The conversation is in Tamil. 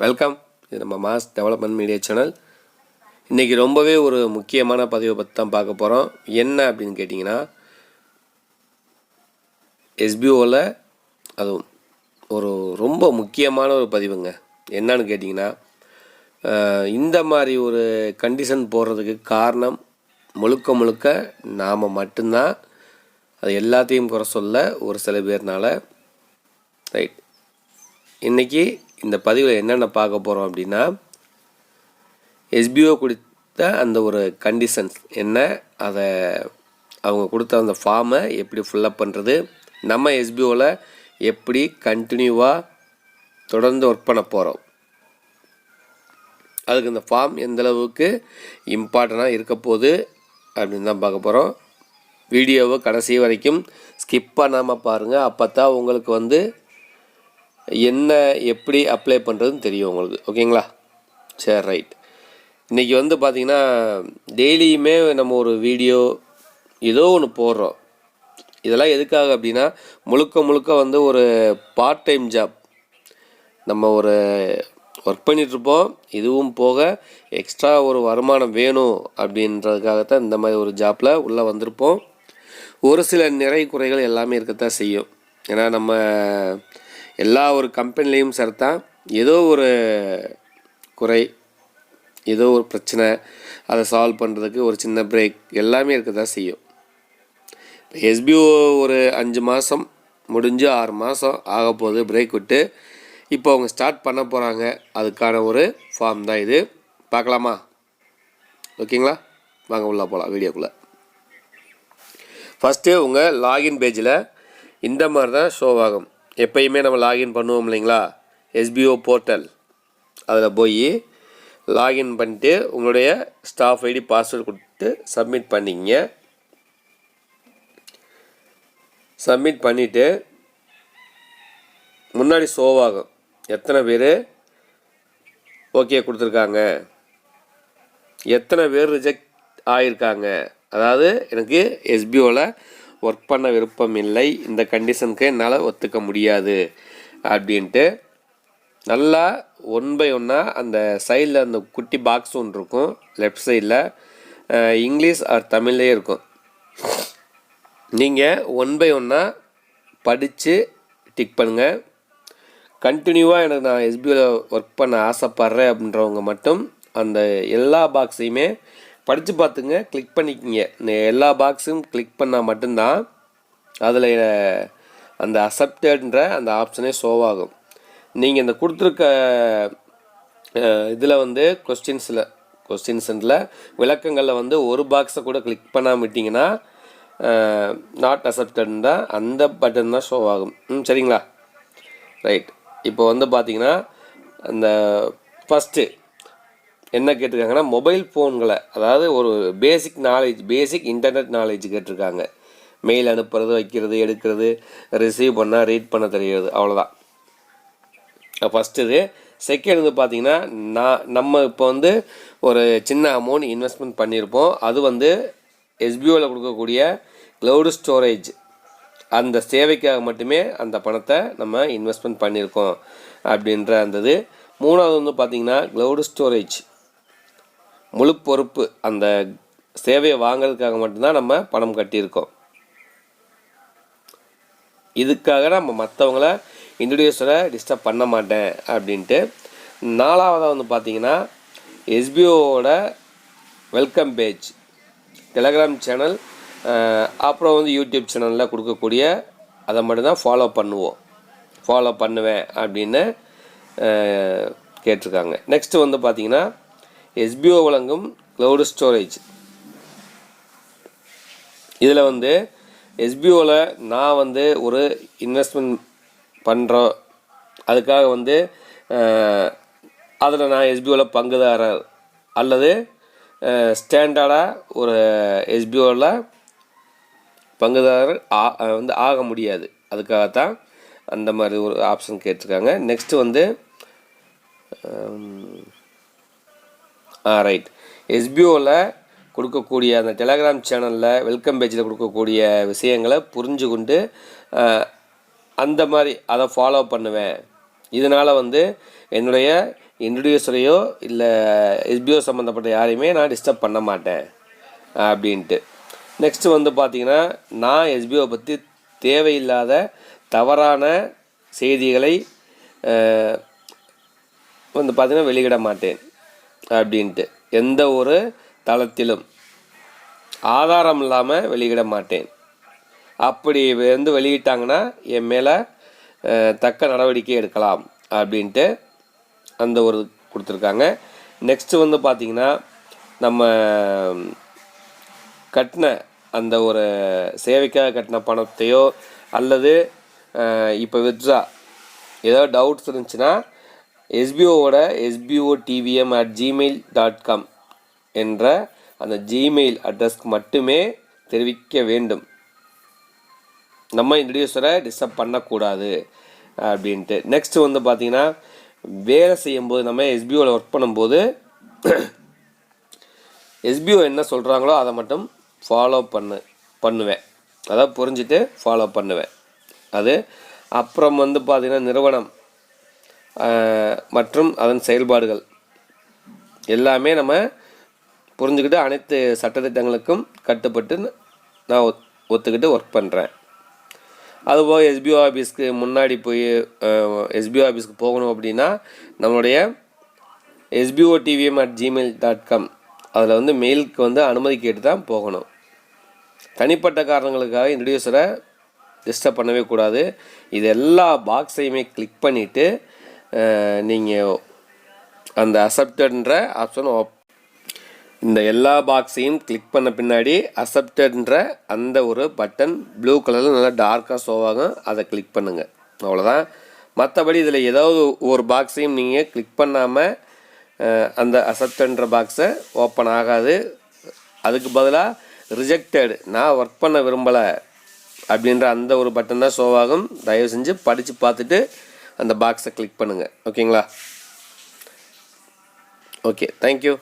வெல்கம். இது நம்ம மாஸ் டெவலப்மெண்ட் மீடியா சேனல். இன்றைக்கி ரொம்பவே ஒரு முக்கியமான பதிவை பற்றி தான் பார்க்க போகிறோம். என்ன அப்படின்னு கேட்டிங்கன்னா, எஸ்பிஓவில் அதுவும் ஒரு ரொம்ப முக்கியமான ஒரு பதிவுங்க. என்னன்னு கேட்டிங்கன்னா, இந்த மாதிரி ஒரு கண்டிஷன் போடுறதுக்கு காரணம் முழுக்க நாம் மட்டும்தான். அது எல்லாத்தையும் குறை சொல்ல ஒரு சில பேர்னால. ரைட், இன்றைக்கி இந்த பதிவில் என்னென்ன பார்க்க போகிறோம் அப்படின்னா, எஸ்பிஓ கொடுத்த அந்த ஒரு கண்டிஷன்ஸ் என்ன, அதை அவங்க கொடுத்த அந்த ஃபார்மை எப்படி ஃபில்லப் பண்ணுறது, நம்ம எஸ்பிஓவில் எப்படி கண்டினியூவாக தொடர்ந்து ஒர்க் பண்ண போகிறோம், அதுக்கு இந்த ஃபார்ம் எந்தளவுக்கு இம்பார்ட்டண்ட்டாக இருக்க போகுது அப்படின்னு தான் பார்க்க போகிறோம். வீடியோவை கடைசி வரைக்கும் ஸ்கிப் பண்ணாமல் பாருங்கள். அப்போ தான் உங்களுக்கு என்ன எப்படி அப்ளை பண்ணுறதுன்னு தெரியும் உங்களுக்கு. ஓகேங்களா? சரி, ரைட். இன்றைக்கி பார்த்திங்கன்னா, டெய்லியுமே நம்ம ஒரு வீடியோ ஏதோ ஒன்று போடுறோம். இதெல்லாம் எதுக்காக அப்படின்னா, முழுக்க ஒரு பார்ட் டைம் ஜாப். நம்ம ஒரு ஒர்க் பண்ணிகிட்ருப்போம், இதுவும் போக எக்ஸ்ட்ரா ஒரு வருமானம் வேணும் அப்படின்றதுக்காகத்தான் இந்த மாதிரி ஒரு ஜாப்பில் உள்ளே வந்திருப்போம். ஒரு சில நிறை குறைகள் எல்லாமே இருக்கத்தான் செய்யும். ஏன்னா நம்ம எல்லா ஒரு கம்பெனிலையும் சரிதான், ஏதோ ஒரு குறை, ஏதோ ஒரு பிரச்சனை, அதை சால்வ் பண்ணுறதுக்கு ஒரு சின்ன பிரேக் எல்லாமே இருக்க தான் செய்யும். இப்போ எஸ்பிஓ ஒரு 5 மாதம் முடிஞ்சு 6 மாதம் ஆக போகுது பிரேக் விட்டு. இப்போ அவங்க ஸ்டார்ட் பண்ண போகிறாங்க. அதுக்கான ஒரு ஃபார்ம் தான் இது. பார்க்கலாமா? ஓகேங்களா? வாங்க உள்ளே போகலாம் வீடியோக்குள்ளே. ஃபஸ்ட்டு உங்கள் லாகின் பேஜில் இந்த மாதிரி தான் ஷோ ஆகும். எப்பயுமே நம்ம லாகின் பண்ணுவோம் இல்லைங்களா, எஸ்பிஓ போர்ட்டல். அதில் போய் லாகின் பண்ணிட்டு உங்களுடைய ஸ்டாஃப் ஐடி பாஸ்வேர்டு கொடுத்து சப்மிட் பண்ணிங்க. சப்மிட் பண்ணிவிட்டு முன்னாடி ஷோவாகும் எத்தனை பேர் ஓகே கொடுத்துருக்காங்க, எத்தனை பேர் ரிஜெக்ட் ஆகியிருக்காங்க. அதாவது எனக்கு எஸ்பிஓவில் ஒர்க் பண்ண விருப்பம் இல்லை, இந்த கண்டிஷனுக்கு என்னால் ஒத்துக்க முடியாது அப்படின்ட்டு நல்லா 1 by 1 அந்த சைடில் அந்த குட்டி பாக்ஸ் ஒன்று இருக்கும் லெஃப்ட் சைடில், இங்கிலீஷ் ஆர் தமிழ்லேயே இருக்கும். நீங்கள் 1 by 1 படித்து டிக் பண்ணுங்கள். கண்டினியூவாக எனக்கு நான் எஸ்பிஓவில் ஒர்க் பண்ண ஆசைப்பட்றேன் அப்படின்றவங்க மட்டும் அந்த எல்லா பாக்ஸையுமே படித்து பார்த்துங்க, கிளிக் பண்ணிக்கிங்க. இந்த எல்லா பாக்ஸும் கிளிக் பண்ணால் மட்டும்தான் அதில் அந்த அக்செப்டட்ன்ற அந்த ஆப்ஷனே ஷோவாகும். நீங்கள் இந்த கொடுத்துருக்க இதில் கொஸ்டின்ஸில் விளக்கங்களில் ஒரு பாக்ஸை கூட கிளிக் பண்ணாமல் விட்டிங்கன்னா நாட் அக்செப்டட்ன்ற அந்த பட்டன் தான் ஷோ ஆகும். சரிங்களா? ரைட். இப்போ பார்த்தீங்கன்னா, அந்த ஃபஸ்ட்டு என்ன கேட்டிருக்காங்கன்னா, மொபைல் ஃபோன்களை, அதாவது ஒரு பேசிக் இன்டர்நெட் நாலேஜ் கேட்டிருக்காங்க. மெயில் அனுப்புறது, வைக்கிறது, எடுக்கிறது, ரிசீவ் பண்ணால் ரீட் பண்ண தெரிகிறது, அவ்வளோதான் ஃபஸ்ட்டு இது. செகண்ட் பார்த்தீங்கன்னா, நம்ம இப்போ ஒரு சின்ன அமௌண்ட் இன்வெஸ்ட்மெண்ட் பண்ணியிருப்போம். அது எஸ்பிஓவில் கொடுக்கக்கூடிய க்ளவுடு ஸ்டோரேஜ் அந்த சேவைக்காக மட்டுமே அந்த பணத்தை நம்ம இன்வெஸ்ட்மெண்ட் பண்ணியிருக்கோம் அப்படின்ற அந்தது. மூணாவது பார்த்தீங்கன்னா, க்ளவுடு ஸ்டோரேஜ் முழு பொறுப்பு, அந்த சேவையை வாங்கிறதுக்காக மட்டும்தான் நம்ம பணம் கட்டியிருக்கோம். இதுக்காக நம்ம மற்றவங்கள இன்ட்ரடியூஸரை டிஸ்டர்ப் பண்ண மாட்டேன் அப்படின்ட்டு. நாலாவதாக பார்த்தீங்கன்னா, எஸ்பிஓவோட வெல்கம் பேஜ், டெலகிராம் சேனல், அப்புறம் யூடியூப் சேனலில் கொடுக்கக்கூடிய அதை மட்டும்தான் ஃபாலோ பண்ணுவேன் அப்படின்னு கேட்டிருக்காங்க. நெக்ஸ்ட்டு பார்த்தீங்கன்னா, எஸ்பிஓ வழங்கும் க்ளவுடு ஸ்டோரேஜ். இதில் எஸ்பிஓவில் நான் ஒரு இன்வெஸ்ட்மெண்ட் பண்ணுறோம், அதுக்காக அதில் நான் எஸ்பிஓவில் பங்குதாரர் அல்லது ஸ்டாண்டர்டாக ஒரு எஸ்பிஓவில் பங்குதாரர் ஆக முடியாது. அதுக்காகத்தான் அந்த மாதிரி ஒரு ஆப்ஷன் கேட்டிருக்காங்க. நெக்ஸ்ட்டு ரைட், எஸ்பிஓவில் கொடுக்கக்கூடிய அந்த டெலகிராம் சேனலில் வெல்கம் பேஜில் கொடுக்கக்கூடிய விஷயங்களை புரிஞ்சு கொண்டு அந்த மாதிரி அதை ஃபாலோ பண்ணுவேன். இதனால் என்னுடைய இன்ட்ரடியூசரையோ இல்லை எஸ்பிஓ சம்மந்தப்பட்ட யாரையுமே நான் டிஸ்டர்ப் பண்ண மாட்டேன் அப்படின்ட்டு. நெக்ஸ்ட்டு வந்து பார்த்திங்கன்னா, நான் எஸ்பிஓ பற்றி தேவையில்லாத தவறான செய்திகளை வந்து பார்த்திங்கன்னா வெளியிட மாட்டேன் அப்படின்ட்டு. எந்த ஒரு தளத்திலும் ஆதாரம் இல்லாமல் வெளியிட மாட்டேன். அப்படி வந்து வெளியிட்டாங்கன்னா என் மேலே தக்க நடவடிக்கை எடுக்கலாம் அப்படின்ட்டு அந்த ஒரு கொடுத்துருக்காங்க. நெக்ஸ்ட்டு வந்து பார்த்திங்கன்னா, நம்ம கட்டின அந்த ஒரு சேவைக்காக கட்டின பணத்தையோ அல்லது இப்போ வித்ட்ரா ஏதோ டவுட்ஸ் இருந்துச்சுன்னா எஸ்பிஓவோட sbotvm@gmail.com என்ற அந்த ஜிமெயில் அட்ரஸ்க்கு மட்டுமே தெரிவிக்க வேண்டும். நம்ம இன்ட்ரடியூசரை டிஸ்டர்ப் பண்ணக்கூடாது அப்படின்ட்டு. நெக்ஸ்ட்டு வந்து பார்த்திங்கன்னா, வேலை செய்யும்போது நம்ம எஸ்பிஓவில் ஒர்க் பண்ணும்போது எஸ்பிஓ என்ன சொல்கிறாங்களோ அதை மட்டும் ஃபாலோ பண்ணுவேன். அதாவது புரிஞ்சுட்டு ஃபாலோ பண்ணுவேன். அது அப்புறம் வந்து பார்த்திங்கன்னா, நிறுவனம் மற்றும் அதன் செயல்பாடுகள் எல்லாமே நம்ம புரிஞ்சுக்கிட்டு அனைத்து சட்டத்திட்டங்களுக்கும் கட்டுப்பட்டு நான் ஒத்துக்கிட்டு ஒர்க் பண்ணுறேன். அதுபோக எஸ்பிஓ ஆஃபீஸ்க்கு முன்னாடி போய் எஸ்பிஓ ஆஃபீஸ்க்கு போகணும் அப்படின்னா நம்மளுடைய sbotvm@gmail.com அதில் வந்து மெயிலுக்கு வந்து அனுமதி கேட்டு தான் போகணும். தனிப்பட்ட காரணங்களுக்காக இன்ட்ரடியூசரை டிஸ்டர்ப் பண்ணவே கூடாது. இது எல்லா பாக்ஸையுமே கிளிக் பண்ணிவிட்டு நீங்கள் அந்த அக்செப்டட்ன்ற ஆப்ஷன் இந்த எல்லா பாக்ஸையும் கிளிக் பண்ண பின்னாடி அக்செப்டட்ன்ற அந்த ஒரு பட்டன் ப்ளூ கலரில் நல்லா டார்க்காக ஷோ ஆகும். அதை கிளிக் பண்ணுங்கள். அவ்வளோதான். மற்றபடி இதில் ஏதாவது ஒரு பாக்ஸையும் நீங்கள் கிளிக் பண்ணாமல் அந்த அக்செப்டட்ன்ற பாக்ஸை ஓப்பன் ஆகாது. அதுக்கு பதிலாக ரிஜெக்டட், நான் ஒர்க் பண்ண விரும்பலை அப்படின்ற அந்த ஒரு பட்டன் தான் ஷோ ஆகும். தயவு செஞ்சு படித்து பார்த்துட்டு அந்த பாக்ஸை கிளிக் பண்ணுங்கள். ஓகேங்களா? Okay, thank you.